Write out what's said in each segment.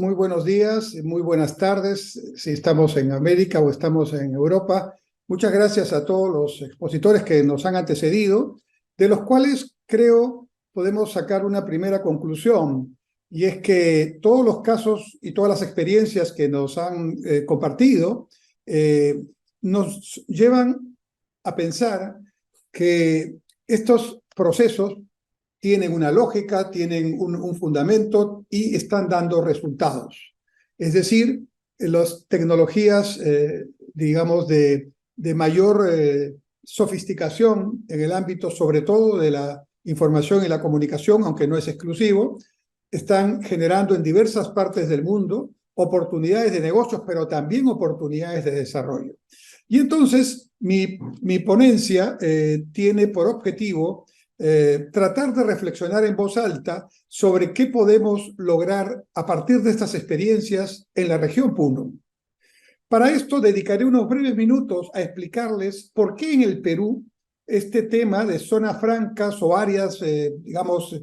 muy buenos días, muy buenas tardes, si estamos en América o estamos en Europa. Muchas gracias a todos los expositores que nos han antecedido, de los cuales creo podemos sacar una primera conclusión, y es que todos los casos y todas las experiencias que nos han compartido nos llevan a pensar que estos procesos tienen una lógica, tienen un fundamento y están dando resultados. Es decir, las tecnologías, digamos, de mayor sofisticación en el ámbito, sobre todo de la información y la comunicación, aunque no es exclusivo, están generando en diversas partes del mundo oportunidades de negocios, pero también oportunidades de desarrollo. Y entonces, mi ponencia tiene por objetivo tratar de reflexionar en voz alta sobre qué podemos lograr a partir de estas experiencias en la región Puno. Para esto dedicaré unos breves minutos a explicarles por qué en el Perú este tema de zonas francas o áreas, digamos,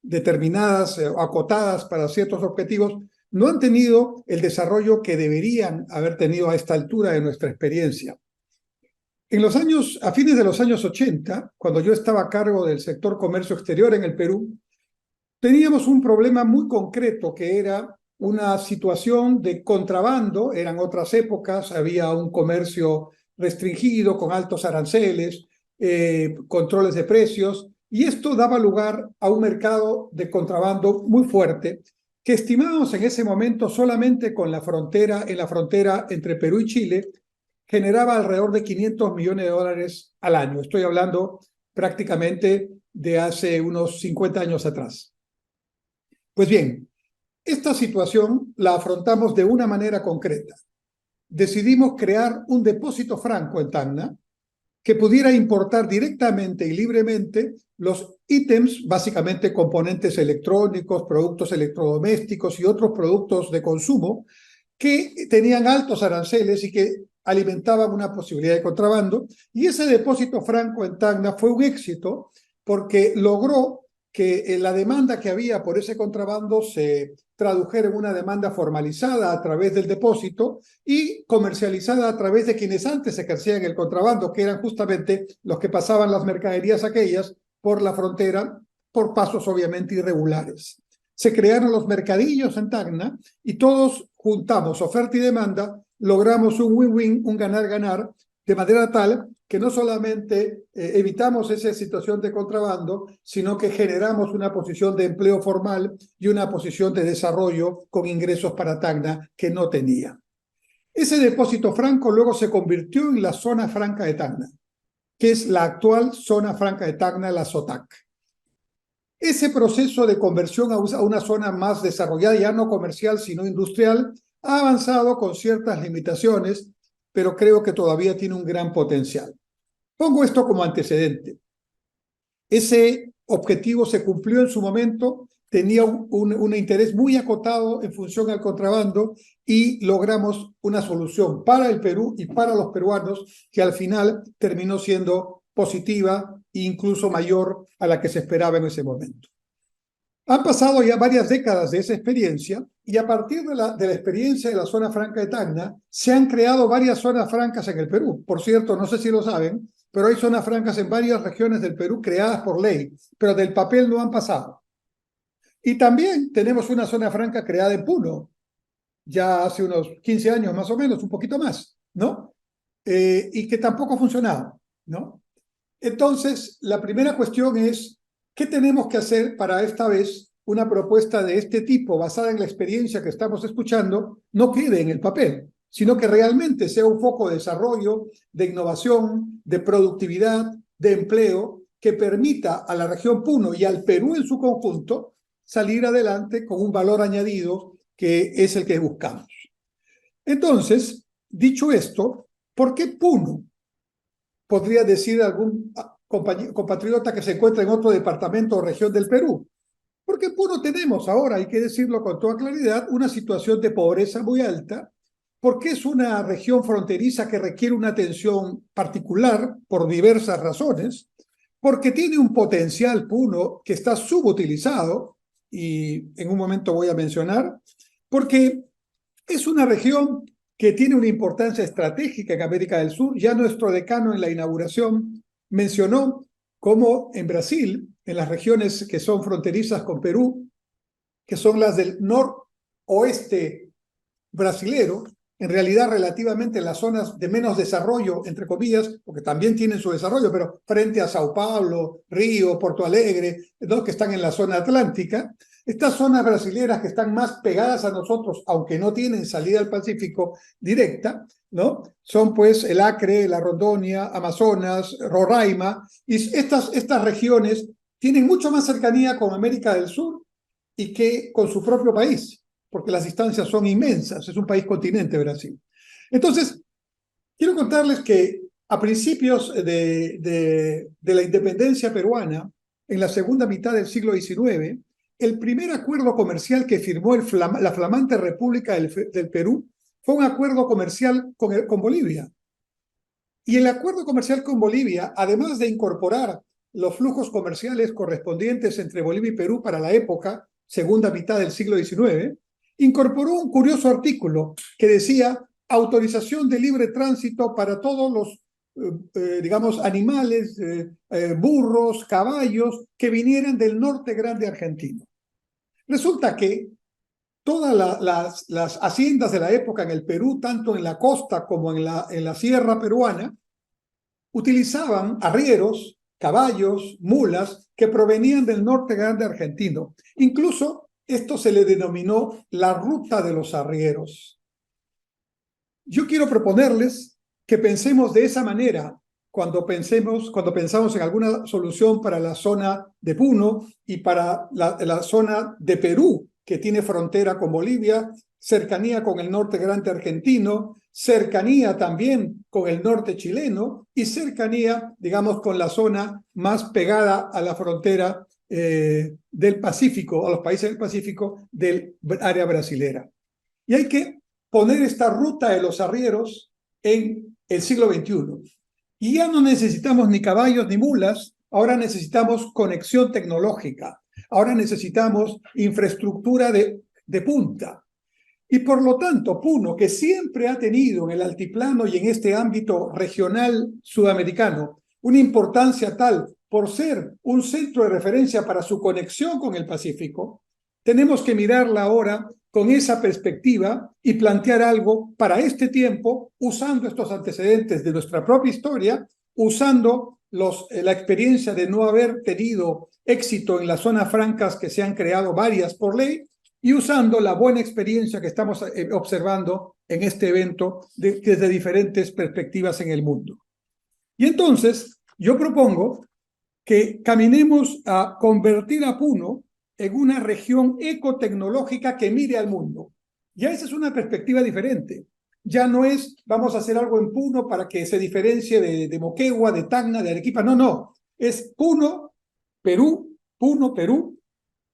determinadas o acotadas para ciertos objetivos, no han tenido el desarrollo que deberían haber tenido a esta altura de nuestra experiencia. A fines de los años 80, cuando yo estaba a cargo del sector comercio exterior en el Perú, teníamos un problema muy concreto que era una situación de contrabando. Eran otras épocas, había un comercio restringido con altos aranceles, controles de precios, y esto daba lugar a un mercado de contrabando muy fuerte que estimábamos en ese momento solamente en la frontera entre Perú y Chile, generaba alrededor de $500 millones al año. Estoy hablando prácticamente de hace unos 50 años atrás. Pues bien, esta situación la afrontamos de una manera concreta. Decidimos crear un depósito franco en Tacna que pudiera importar directamente y libremente los ítems, básicamente componentes electrónicos, productos electrodomésticos y otros productos de consumo que tenían altos aranceles y que alimentaban una posibilidad de contrabando. Y ese depósito franco en Tacna fue un éxito porque logró que la demanda que había por ese contrabando se tradujera en una demanda formalizada a través del depósito y comercializada a través de quienes antes ejercían el contrabando, que eran justamente los que pasaban las mercaderías aquellas por la frontera, por pasos obviamente irregulares. Se crearon los mercadillos en Tacna y todos juntamos oferta y demanda, logramos un win-win, un ganar-ganar, de manera tal que no solamente evitamos esa situación de contrabando, sino que generamos una posición de empleo formal y una posición de desarrollo con ingresos para Tacna que no tenía. Ese depósito franco luego se convirtió en la zona franca de Tacna, que es la actual zona franca de Tacna, la ZOTAC. Ese proceso de conversión a una zona más desarrollada, ya no comercial, sino industrial, ha avanzado con ciertas limitaciones, pero creo que todavía tiene un gran potencial. Pongo esto como antecedente. Ese objetivo se cumplió en su momento, tenía un interés muy acotado en función al contrabando y logramos una solución para el Perú y para los peruanos que al final terminó siendo positiva e incluso mayor a la que se esperaba en ese momento. Han pasado ya varias décadas de esa experiencia y a partir de la experiencia de la zona franca de Tacna se han creado varias zonas francas en el Perú. Por cierto, no sé si lo saben, pero hay zonas francas en varias regiones del Perú creadas por ley, pero del papel no han pasado. Y también tenemos una zona franca creada en Puno, ya hace unos 15 años más o menos, un poquito más, ¿no? Y que tampoco ha funcionado, ¿no? Entonces, la primera cuestión es, ¿qué tenemos que hacer para esta vez una propuesta de este tipo, basada en la experiencia que estamos escuchando, no quede en el papel, sino que realmente sea un foco de desarrollo, de innovación, de productividad, de empleo, que permita a la región Puno y al Perú en su conjunto salir adelante con un valor añadido que es el que buscamos? Entonces, dicho esto, ¿por qué Puno? Podría decir algún compatriota que se encuentra en otro departamento o región del Perú. Porque Puno tenemos ahora, hay que decirlo con toda claridad, una situación de pobreza muy alta, porque es una región fronteriza que requiere una atención particular por diversas razones, porque tiene un potencial Puno que está subutilizado, y en un momento voy a mencionar, porque es una región que tiene una importancia estratégica en América del Sur. Ya nuestro decano en la inauguración mencionó cómo en Brasil, en las regiones que son fronterizas con Perú, que son las del noroeste brasilero, en realidad relativamente las zonas de menos desarrollo, entre comillas, porque también tienen su desarrollo, pero frente a Sao Paulo, Río, Porto Alegre, ¿no?, que están en la zona atlántica, estas zonas brasileras que están más pegadas a nosotros, aunque no tienen salida al Pacífico directa, ¿no?, son pues el Acre, la Rondônia, Amazonas, Roraima, y estas regiones tienen mucho más cercanía con América del Sur y que con su propio país, porque las distancias son inmensas, es un país continente Brasil. Entonces, quiero contarles que a principios de la independencia peruana, en la segunda mitad del siglo XIX, el primer acuerdo comercial que firmó la flamante República del Perú fue un acuerdo comercial con Bolivia. Y el acuerdo comercial con Bolivia, además de incorporar los flujos comerciales correspondientes entre Bolivia y Perú para la época, segunda mitad del siglo XIX, incorporó un curioso artículo que decía autorización de libre tránsito para todos los, digamos, animales, burros, caballos, que vinieran del norte grande argentino. Resulta que todas las haciendas de la época en el Perú, tanto en la costa como en la sierra peruana, utilizaban arrieros, caballos, mulas que provenían del norte grande argentino. Incluso esto se le denominó la ruta de los arrieros. Yo quiero proponerles que pensemos de esa manera cuando pensamos en alguna solución para la zona de Puno y para la zona de Perú, que tiene frontera con Bolivia, cercanía con el norte grande argentino, cercanía también con el norte chileno y cercanía, digamos, con la zona más pegada a la frontera del Pacífico, a los países del Pacífico del área brasilera. Y hay que poner esta ruta de los arrieros en el siglo XXI. Y ya no necesitamos ni caballos ni mulas, ahora necesitamos conexión tecnológica, ahora necesitamos infraestructura de punta. Y por lo tanto, Puno, que siempre ha tenido en el altiplano y en este ámbito regional sudamericano una importancia tal por ser un centro de referencia para su conexión con el Pacífico, tenemos que mirarla ahora con esa perspectiva y plantear algo para este tiempo, usando estos antecedentes de nuestra propia historia, usando la experiencia de no haber tenido éxito en las zonas francas que se han creado varias por ley, y usando la buena experiencia que estamos observando en este evento desde diferentes perspectivas en el mundo. Y entonces, yo propongo que caminemos a convertir a Puno en una región ecotecnológica que mire al mundo. Ya esa es una perspectiva diferente. Ya no es, vamos a hacer algo en Puno para que se diferencie de Moquegua, de Tacna, de Arequipa. No, no. Es Puno, Perú,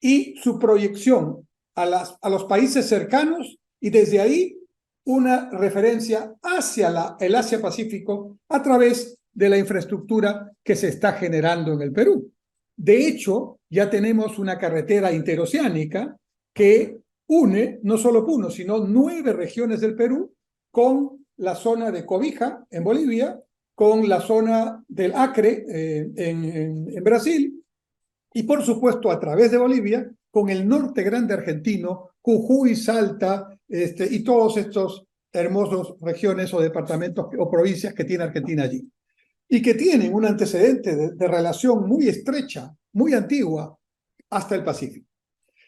y su proyección a los países cercanos, y desde ahí una referencia hacia el Asia-Pacífico a través de la infraestructura que se está generando en el Perú. De hecho, ya tenemos una carretera interoceánica que une no solo Puno, sino 9 regiones del Perú con la zona de Cobija, en Bolivia, con la zona del Acre, en Brasil, y por supuesto a través de Bolivia, con el norte grande argentino, Jujuy, Salta, y todos estos hermosos regiones o departamentos o provincias que tiene Argentina allí. Y que tienen un antecedente de relación muy estrecha, muy antigua, hasta el Pacífico.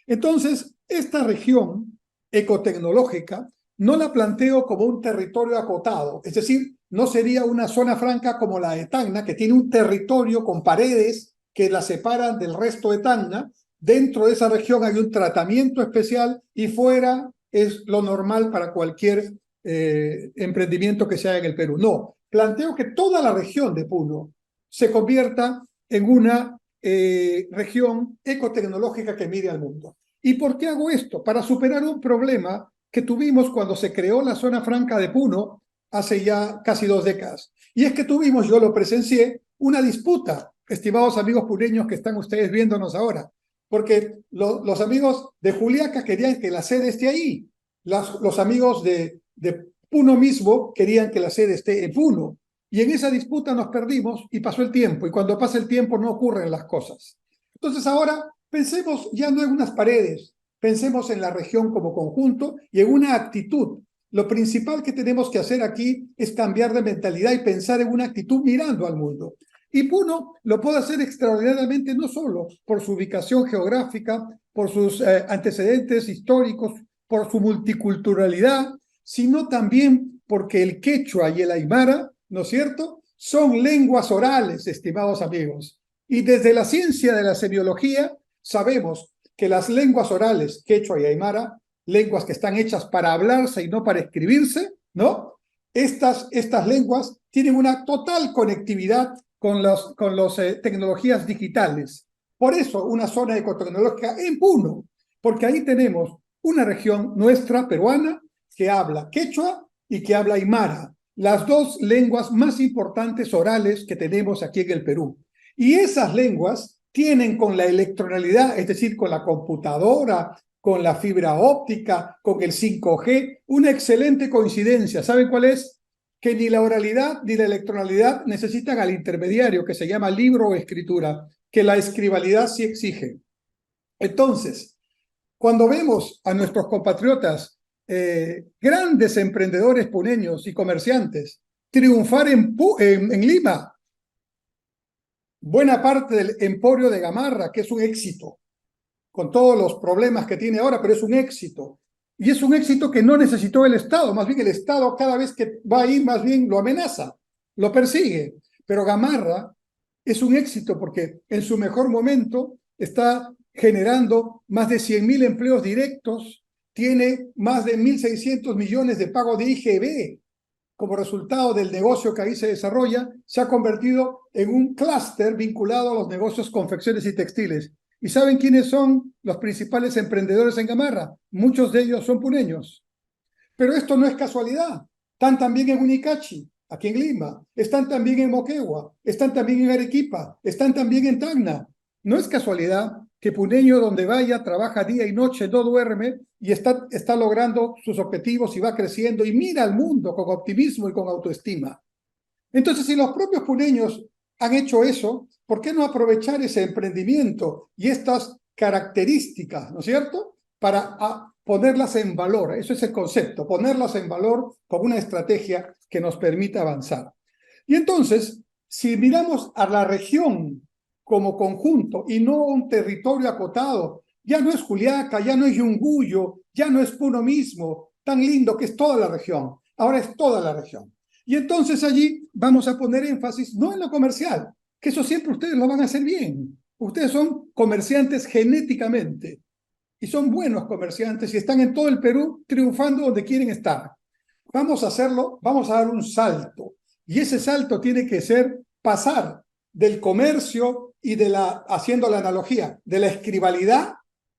Entonces, esta región ecotecnológica no la planteo como un territorio acotado, es decir, no sería una zona franca como la de Tacna, que tiene un territorio con paredes que la separan del resto de Tacna. Dentro de esa región hay un tratamiento especial y fuera es lo normal para cualquier emprendimiento que se haga en el Perú. No, planteo que toda la región de Puno se convierta en una región ecotecnológica que mire al mundo. ¿Y por qué hago esto? Para superar un problema que tuvimos cuando se creó la zona franca de Puno hace ya casi 2 décadas. Y es que tuvimos, yo lo presencié, una disputa, estimados amigos puneños que están ustedes viéndonos ahora, porque los amigos de Juliaca querían que la sede esté ahí, los amigos de Puno mismo querían que la sede esté en Puno. Y en esa disputa nos perdimos y pasó el tiempo. Y cuando pasa el tiempo no ocurren las cosas. Entonces ahora pensemos ya no en unas paredes, pensemos en la región como conjunto y en una actitud. Lo principal que tenemos que hacer aquí es cambiar de mentalidad y pensar en una actitud mirando al mundo. Y Puno lo puede hacer extraordinariamente no solo por su ubicación geográfica, por sus antecedentes históricos, por su multiculturalidad, sino también porque el quechua y el aymara, ¿no es cierto?, son lenguas orales, estimados amigos. Y desde la ciencia de la semiología sabemos que las lenguas orales, quechua y aymara, lenguas que están hechas para hablarse y no para escribirse, ¿no? Estas lenguas tienen una total conectividad con las tecnologías digitales. Por eso una zona ecotecnológica en Puno, porque ahí tenemos una región nuestra, peruana, que habla quechua y que habla aymara, las dos lenguas más importantes orales que tenemos aquí en el Perú. Y esas lenguas tienen con la electronalidad, es decir, con la computadora, con la fibra óptica, con el 5G, una excelente coincidencia. ¿Saben cuál es? Que ni la oralidad ni la electronalidad necesitan al intermediario que se llama libro o escritura, que la escribalidad sí exige. Entonces, cuando vemos a nuestros compatriotas, grandes emprendedores puneños y comerciantes, triunfar en Lima, buena parte del emporio de Gamarra, que es un éxito, con todos los problemas que tiene ahora, pero es un éxito. Y es un éxito que no necesitó el Estado, más bien el Estado cada vez que va ahí, más bien lo amenaza, lo persigue. Pero Gamarra es un éxito porque en su mejor momento está generando más de 100.000 empleos directos, tiene más de 1.600 millones de pago de IGB. Como resultado del negocio que ahí se desarrolla, se ha convertido en un clúster vinculado a los negocios confecciones y textiles. ¿Y saben quiénes son los principales emprendedores en Gamarra? Muchos de ellos son puneños. Pero esto no es casualidad. Están también en Unicachi, aquí en Lima. Están también en Moquegua. Están también en Arequipa. Están también en Tacna. No es casualidad que puneño donde vaya trabaja día y noche, no duerme y está logrando sus objetivos y va creciendo y mira al mundo con optimismo y con autoestima. Entonces, si los propios puneños han hecho eso, ¿por qué no aprovechar ese emprendimiento y estas características, ¿no es cierto?, para ponerlas en valor? Eso es el concepto, ponerlas en valor con una estrategia que nos permita avanzar. Y entonces, si miramos a la región como conjunto y no un territorio acotado, ya no es Juliaca, ya no es Yunguyo, ya no es Puno mismo, tan lindo que es toda la región, ahora es toda la región. Y entonces allí vamos a poner énfasis no en lo comercial, que eso siempre ustedes lo van a hacer bien. Ustedes son comerciantes genéticamente y son buenos comerciantes y están en todo el Perú triunfando donde quieren estar. Vamos a hacerlo, vamos a dar un salto. Y ese salto tiene que ser pasar del comercio y haciendo la analogía, de la escribalidad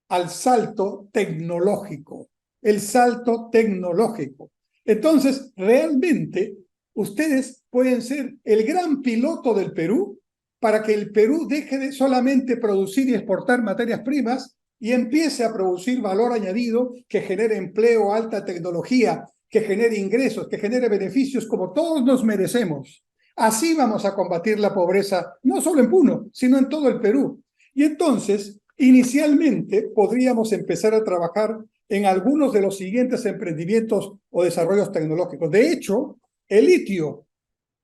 al salto tecnológico. El salto tecnológico. Entonces, realmente, ustedes pueden ser el gran piloto del Perú para que el Perú deje de solamente producir y exportar materias primas y empiece a producir valor añadido que genere empleo, alta tecnología, que genere ingresos, que genere beneficios como todos nos merecemos. Así vamos a combatir la pobreza, no solo en Puno, sino en todo el Perú. Y entonces, inicialmente, podríamos empezar a trabajar en algunos de los siguientes emprendimientos o desarrollos tecnológicos. De hecho, el litio,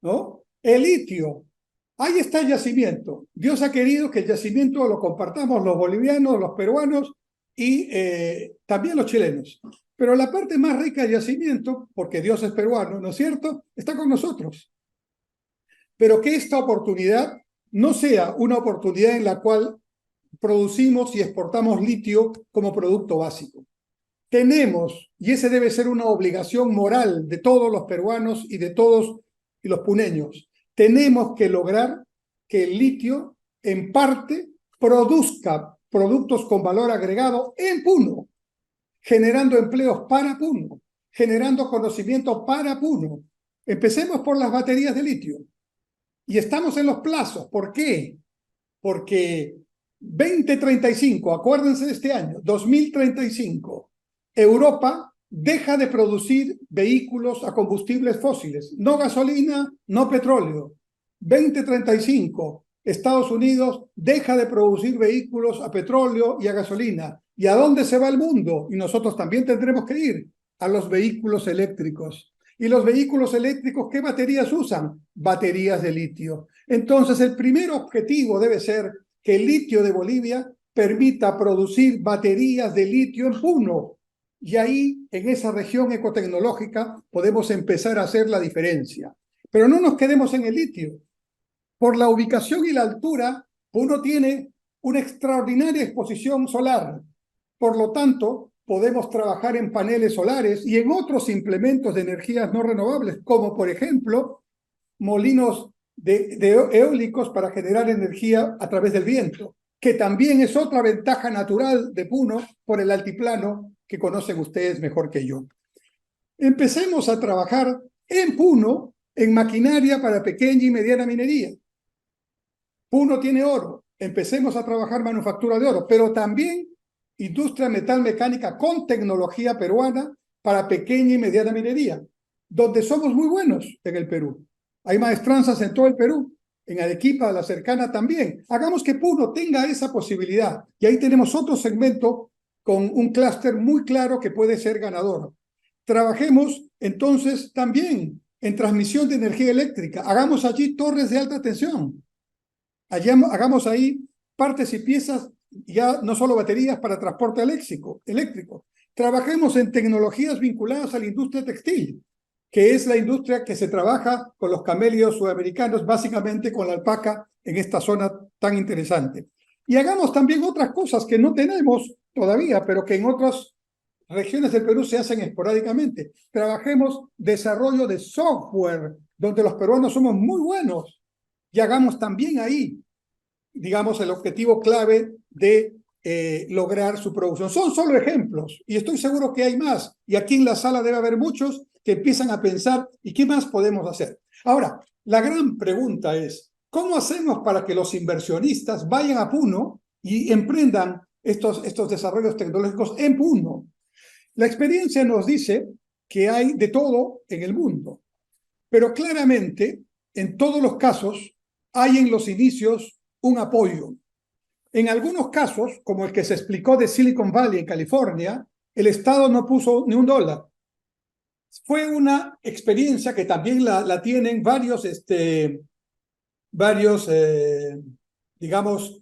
¿no? El litio. Ahí está el yacimiento. Dios ha querido que el yacimiento lo compartamos los bolivianos, los peruanos y también los chilenos. Pero la parte más rica del yacimiento, porque Dios es peruano, ¿no es cierto?, está con nosotros. Pero que esta oportunidad no sea una oportunidad en la cual producimos y exportamos litio como producto básico. Tenemos, y ese debe ser una obligación moral de todos los peruanos y de todos los puneños, tenemos que lograr que el litio en parte produzca productos con valor agregado en Puno, generando empleos para Puno, generando conocimiento para Puno. Empecemos por las baterías de litio. Y estamos en los plazos. ¿Por qué? Porque 2035, acuérdense de este año, 2035, Europa deja de producir vehículos a combustibles fósiles, no gasolina, no petróleo. 2035, Estados Unidos deja de producir vehículos a petróleo y a gasolina. ¿Y a dónde se va el mundo? Y nosotros también tendremos que ir a los vehículos eléctricos. ¿Y los vehículos eléctricos qué baterías usan? Baterías de litio. Entonces, el primer objetivo debe ser que el litio de Bolivia permita producir baterías de litio en Puno. Y ahí, en esa región ecotecnológica, podemos empezar a hacer la diferencia. Pero no nos quedemos en el litio. Por la ubicación y la altura, Puno tiene una extraordinaria exposición solar. Por lo tanto, podemos trabajar en paneles solares y en otros implementos de energías no renovables, como por ejemplo, molinos de eólicos para generar energía a través del viento, que también es otra ventaja natural de Puno por el altiplano que conocen ustedes mejor que yo. Empecemos a trabajar en Puno en maquinaria para pequeña y mediana minería. Puno tiene oro, empecemos a trabajar manufactura de oro, pero también industria metalmecánica con tecnología peruana para pequeña y mediana minería, donde somos muy buenos en el Perú. Hay maestranzas en todo el Perú, en Arequipa, la cercana también. Hagamos que Puno tenga esa posibilidad. Y ahí tenemos otro segmento con un clúster muy claro que puede ser ganador. Trabajemos entonces también en transmisión de energía eléctrica. Hagamos allí torres de alta tensión. Hagamos ahí partes y piezas, ya no solo baterías para transporte eléctrico. Trabajemos en tecnologías vinculadas a la industria textil, que es la industria que se trabaja con los camélidos sudamericanos, básicamente con la alpaca en esta zona tan interesante. Y hagamos también otras cosas que no tenemos todavía, pero que en otras regiones del Perú se hacen esporádicamente. Trabajemos desarrollo de software, donde los peruanos somos muy buenos, y hagamos también ahí, digamos, el objetivo clave de lograr su producción. Son solo ejemplos, y estoy seguro que hay más, y aquí en la sala debe haber muchos que empiezan a pensar, ¿y qué más podemos hacer? Ahora, la gran pregunta es, ¿cómo hacemos para que los inversionistas vayan a Puno y emprendan estos desarrollos tecnológicos en Puno? La experiencia nos dice que hay de todo en el mundo, pero claramente, en todos los casos, hay en los inicios un apoyo. En algunos casos, como el que se explicó de Silicon Valley en California, el Estado no puso ni $1. Fue una experiencia que también la tienen varios, digamos,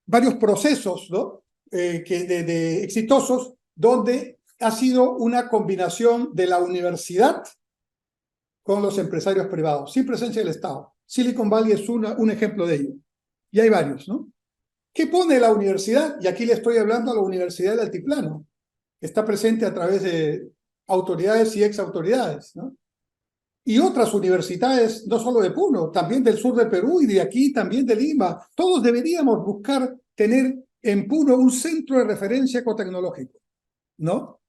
varios procesos, ¿no? Exitosos, donde ha sido una combinación de la universidad con los empresarios privados, sin presencia del Estado. Silicon Valley es un ejemplo de ello. Y hay varios, ¿no? ¿Qué pone la universidad? Y aquí le estoy hablando a la Universidad del Altiplano, que está presente a través de autoridades y exautoridades, ¿no? Y otras universidades, no solo de Puno, también del sur de Perú y de aquí, también de Lima. Todos deberíamos buscar tener en Puno un centro de referencia ecotecnológico, ¿no?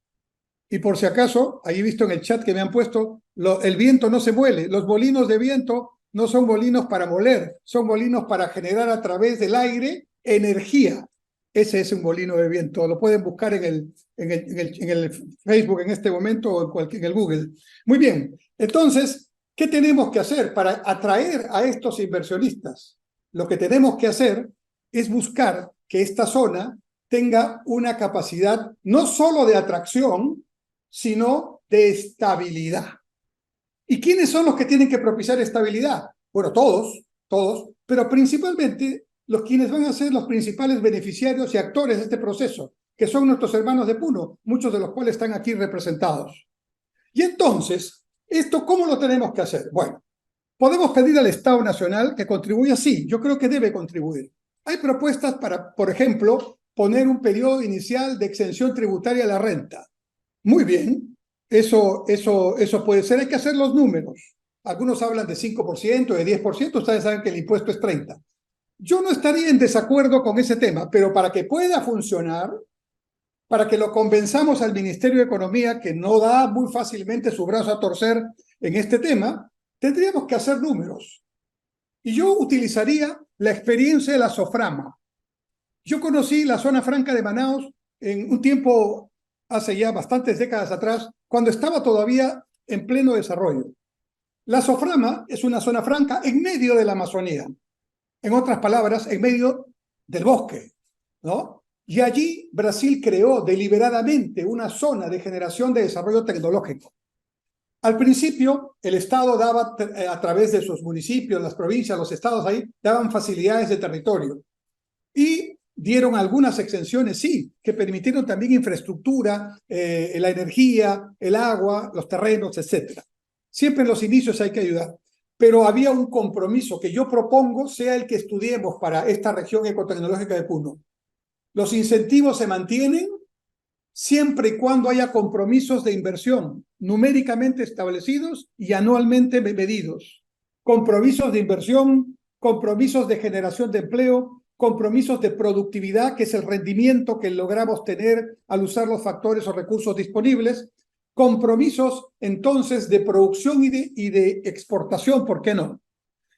Y por si acaso, ahí he visto en el chat que me han puesto, el viento no se muele. Los molinos de viento no son molinos para moler, son molinos para generar a través del aire energía. Ese es un molino de viento. Lo pueden buscar en el Facebook en este momento o en el Google. Muy bien. Entonces, ¿qué tenemos que hacer para atraer a estos inversionistas? Lo que tenemos que hacer es buscar que esta zona tenga una capacidad no solo de atracción, sino de estabilidad. ¿Y quiénes son los que tienen que propiciar estabilidad? Bueno, todos, pero principalmente los quienes van a ser los principales beneficiarios y actores de este proceso, que son nuestros hermanos de Puno, muchos de los cuales están aquí representados. Y entonces, ¿esto cómo lo tenemos que hacer? Bueno, podemos pedir al Estado Nacional que contribuya, sí, yo creo que debe contribuir. Hay propuestas para, por ejemplo, poner un periodo inicial de exención tributaria a la renta. Muy bien, eso puede ser, hay que hacer los números. Algunos hablan de 5%, de 10%, ustedes saben que el impuesto es 30%. Yo no estaría en desacuerdo con ese tema, pero para que pueda funcionar, para que lo convenzamos al Ministerio de Economía, que no da muy fácilmente su brazo a torcer en este tema, tendríamos que hacer números. Y yo utilizaría la experiencia de la SOFRAMA. Yo conocí la zona franca de Manaos en un tiempo, hace ya bastantes décadas atrás, cuando estaba todavía en pleno desarrollo. La Soframa es una zona franca en medio de la Amazonía, en otras palabras, en medio del bosque, ¿no? Y allí Brasil creó deliberadamente una zona de generación de desarrollo tecnológico. Al principio, el Estado daba, a través de sus municipios, las provincias, los estados ahí, daban facilidades de territorio. Y dieron algunas exenciones, sí, que permitieron también infraestructura, la energía, el agua, los terrenos, etc. Siempre en los inicios hay que ayudar. Pero había un compromiso que yo propongo sea el que estudiemos para esta región ecotecnológica de Puno. Los incentivos se mantienen siempre y cuando haya compromisos de inversión numéricamente establecidos y anualmente medidos. Compromisos de inversión, compromisos de generación de empleo, compromisos de productividad, que es el rendimiento que logramos tener al usar los factores o recursos disponibles, compromisos entonces de producción y de exportación, ¿por qué no?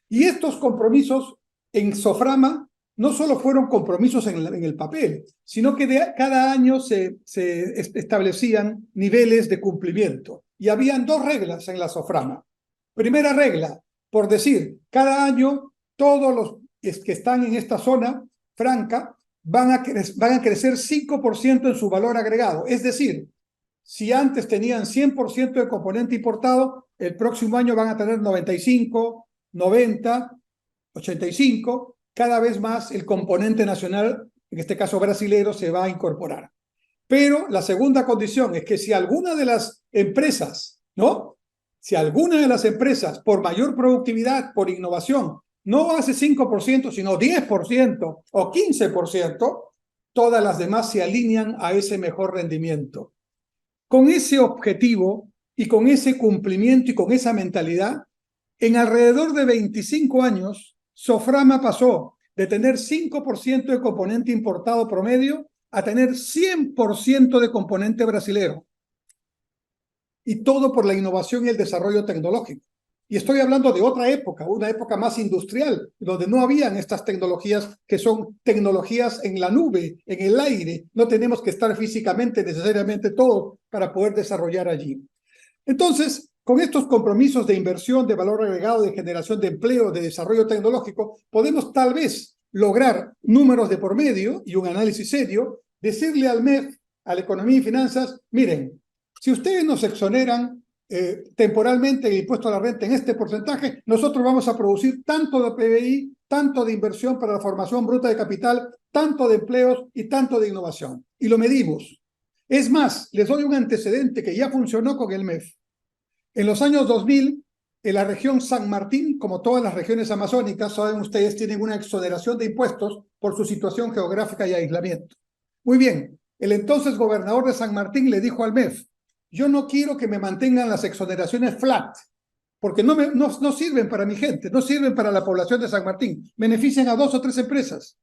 Y estos compromisos en Soframa no solo fueron compromisos en el papel, sino que cada año se establecían niveles de cumplimiento. Y habían dos reglas en la Soframa. Primera regla, por decir, cada año todos los que están en esta zona franca van a crecer 5% en su valor agregado. Es decir, si antes tenían 100% de componente importado, el próximo año van a tener 95, 90, 85, cada vez más el componente nacional, en este caso brasilero, se va a incorporar. Pero la segunda condición es que si alguna de las empresas, ¿no? Si alguna de las empresas, por mayor productividad, por innovación, no hace 5%, sino 10% o 15%, todas las demás se alinean a ese mejor rendimiento. Con ese objetivo y con ese cumplimiento y con esa mentalidad, en alrededor de 25 años, Soframa pasó de tener 5% de componente importado promedio a tener 100% de componente brasilero. Y todo por la innovación y el desarrollo tecnológico. Y estoy hablando de otra época, una época más industrial, donde no habían estas tecnologías que son tecnologías en la nube, en el aire. No tenemos que estar físicamente necesariamente todos para poder desarrollar allí. Entonces, con estos compromisos de inversión, de valor agregado, de generación de empleo, de desarrollo tecnológico, podemos tal vez lograr números de por medio y un análisis serio, decirle al MEF, a la Economía y Finanzas, miren, si ustedes nos exoneran temporalmente el impuesto a la renta en este porcentaje, nosotros vamos a producir tanto de PBI, tanto de inversión para la formación bruta de capital, tanto de empleos y tanto de innovación. Y lo medimos. Es más, les doy un antecedente que ya funcionó con el MEF. En los años 2000, en la región San Martín, como todas las regiones amazónicas, saben ustedes, tienen una exoneración de impuestos por su situación geográfica y aislamiento. Muy bien, el entonces gobernador de San Martín le dijo al MEF, yo no quiero que me mantengan las exoneraciones flat, porque no sirven para mi gente, no sirven para la población de San Martín, benefician a 2 o 3 empresas,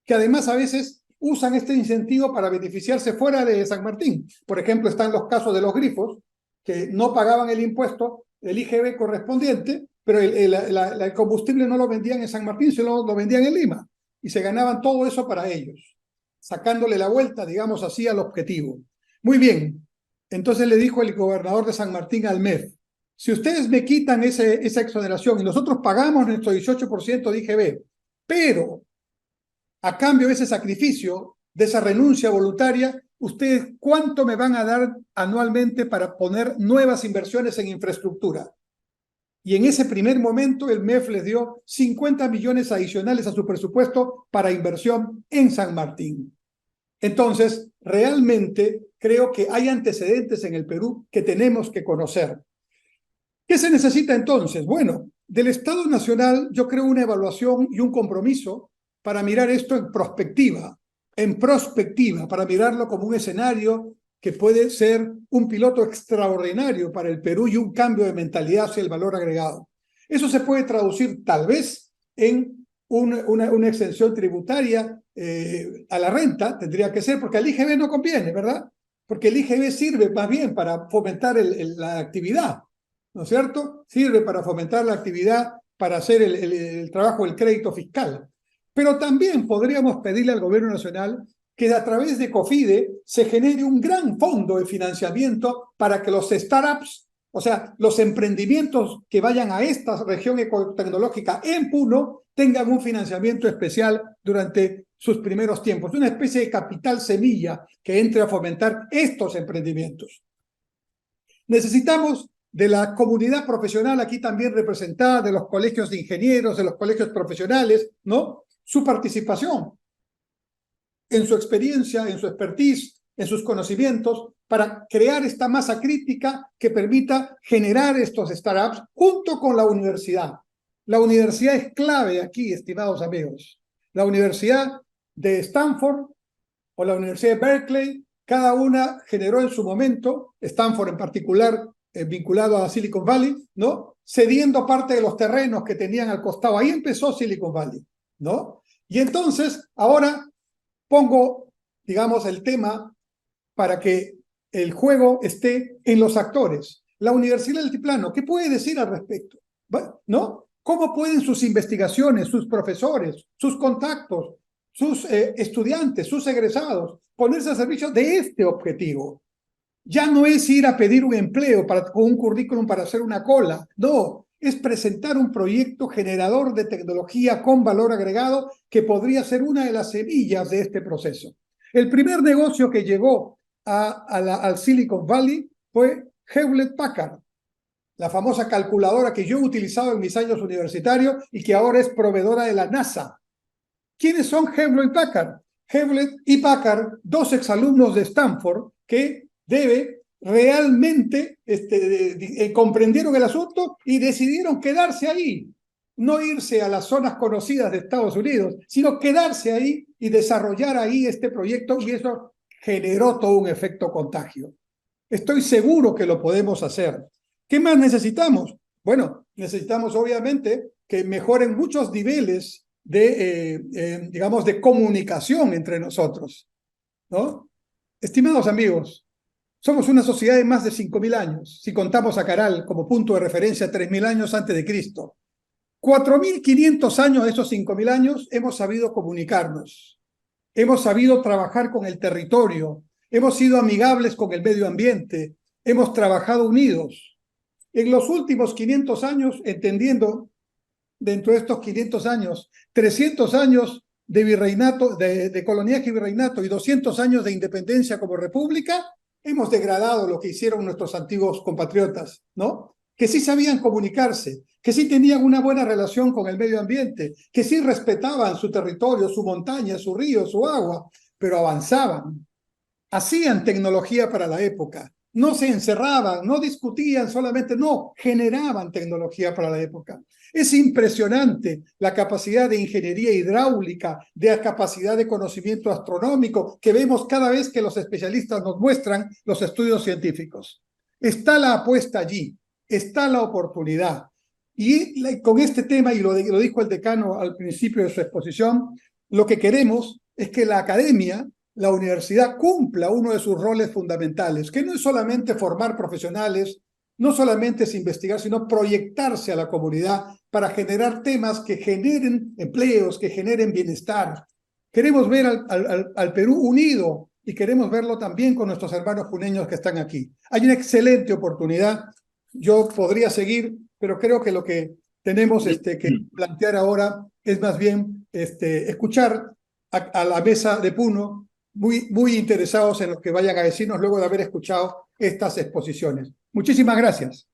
que además a veces usan este incentivo para beneficiarse fuera de San Martín. Por ejemplo, están los casos de los grifos, que no pagaban el impuesto, el IGB correspondiente, pero el combustible no lo vendían en San Martín, sino lo vendían en Lima, y se ganaban todo eso para ellos, sacándole la vuelta, digamos así, al objetivo. Muy bien, entonces le dijo el gobernador de San Martín al MEF, si ustedes me quitan esa exoneración y nosotros pagamos nuestro 18% de IGB, pero a cambio de ese sacrificio, de esa renuncia voluntaria, ¿ustedes cuánto me van a dar anualmente para poner nuevas inversiones en infraestructura? Y en ese primer momento el MEF les dio 50 millones adicionales a su presupuesto para inversión en San Martín. Entonces, realmente creo que hay antecedentes en el Perú que tenemos que conocer. ¿Qué se necesita entonces? Bueno, del Estado Nacional yo creo una evaluación y un compromiso para mirar esto en prospectiva, para mirarlo como un escenario que puede ser un piloto extraordinario para el Perú y un cambio de mentalidad hacia el valor agregado. Eso se puede traducir tal vez en una exención tributaria a la renta, tendría que ser, porque al IGB no conviene, ¿verdad? Porque el IGB sirve más bien para fomentar la actividad, ¿no es cierto? Sirve para fomentar la actividad, para hacer el trabajo del crédito fiscal. Pero también podríamos pedirle al gobierno nacional que a través de COFIDE se genere un gran fondo de financiamiento para que los startups, o sea, los emprendimientos que vayan a esta región ecotecnológica en Puno, tengan un financiamiento especial durante sus primeros tiempos, una especie de capital semilla que entre a fomentar estos emprendimientos. Necesitamos de la comunidad profesional aquí también representada, de los colegios de ingenieros, de los colegios profesionales, ¿no? Su participación en su experiencia, en su expertise, en sus conocimientos, para crear esta masa crítica que permita generar estos startups junto con la universidad. La universidad es clave aquí, estimados amigos. La Universidad de Stanford o la Universidad de Berkeley, cada una generó en su momento, Stanford en particular, vinculado a Silicon Valley, ¿no? Cediendo parte de los terrenos que tenían al costado. Ahí empezó Silicon Valley, ¿no? Y entonces, ahora pongo, digamos, el tema para que el juego esté en los actores. La Universidad del Altiplano, ¿qué puede decir al respecto? ¿No? ¿Cómo pueden sus investigaciones, sus profesores, sus contactos, sus estudiantes, sus egresados, ponerse a servicio de este objetivo? Ya no es ir a pedir un empleo con un currículum para hacer una cola, no, es presentar un proyecto generador de tecnología con valor agregado que podría ser una de las semillas de este proceso. El primer negocio que llegó al Silicon Valley fue Hewlett Packard, la famosa calculadora que yo he utilizado en mis años universitarios y que ahora es proveedora de la NASA. ¿Quiénes son Hewlett Packard? Hewlett y Packard, dos exalumnos de Stanford que realmente comprendieron el asunto y decidieron quedarse ahí, no irse a las zonas conocidas de Estados Unidos, sino quedarse ahí y desarrollar ahí este proyecto, y eso generó todo un efecto contagio. Estoy seguro que lo podemos hacer. ¿Qué más necesitamos? Bueno, necesitamos obviamente que mejoren muchos niveles digamos, de comunicación entre nosotros, ¿no? Estimados amigos, somos una sociedad de más de 5.000 años, si contamos a Caral como punto de referencia 3.000 años antes de Cristo. 4.500 años de esos 5.000 años hemos sabido comunicarnos, hemos sabido trabajar con el territorio, hemos sido amigables con el medio ambiente, hemos trabajado unidos. En los últimos 500 años, entendiendo dentro de estos 500 años, 300 años de virreinato, de coloniaje y virreinato y 200 años de independencia como república, hemos degradado lo que hicieron nuestros antiguos compatriotas, ¿no? Que sí sabían comunicarse, que sí tenían una buena relación con el medio ambiente, que sí respetaban su territorio, su montaña, su río, su agua, pero avanzaban, hacían tecnología para la época, no se encerraban, no discutían solamente, no, generaban tecnología para la época. Es impresionante la capacidad de ingeniería hidráulica, de la capacidad de conocimiento astronómico que vemos cada vez que los especialistas nos muestran los estudios científicos. Está la apuesta allí, está la oportunidad. Y con este tema, y lo dijo el decano al principio de su exposición, lo que queremos es que la academia, la universidad, cumpla uno de sus roles fundamentales, que no es solamente formar profesionales, no solamente es investigar, sino proyectarse a la comunidad para generar temas que generen empleos, que generen bienestar. Queremos ver al Perú unido y queremos verlo también con nuestros hermanos puneños que están aquí. Hay una excelente oportunidad. Yo podría seguir, pero creo que lo que tenemos que plantear ahora es más bien escuchar a la mesa de Puno, muy interesados en lo que vayan a decirnos luego de haber escuchado estas exposiciones. Muchísimas gracias.